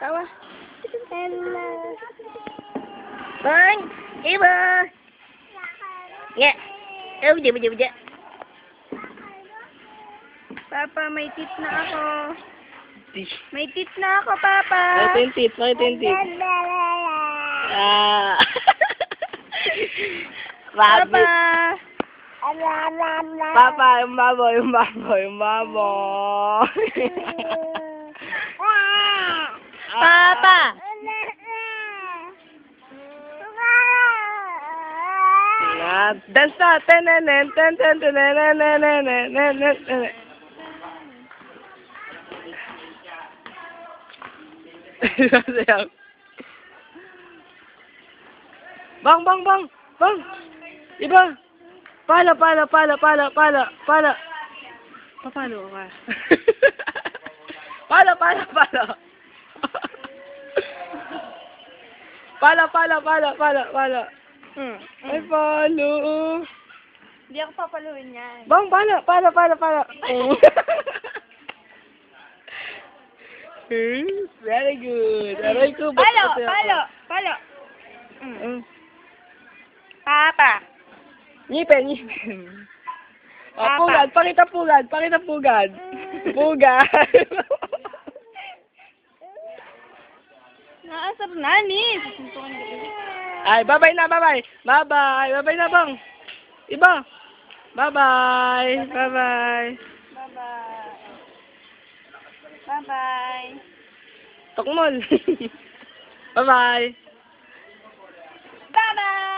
Tawa. Hello. Bang, iba. Yeah. Oh, buja. Papa, may tit na ako. May tit na ako, Papa. May tintit. Ah. Papa. Papa, yung baboy. Papa. Dance na. Sayaw. Bang. Iba. Pala. Papalo ka. Pala. Pala. Ay, palo. Hindi ako papaluin yan. Bang, pala. Very good. Aray ko. Palo. Papa. Ngipin. Papa. Pakita pugad. Pugad. Naasar na, ni. Susuntukan ko. Ay, bye-bye na, bye-bye. Bye-bye na, bang. Iba. Bye-bye. Bye-bye. Tokmol. Bye-bye. Bye-bye.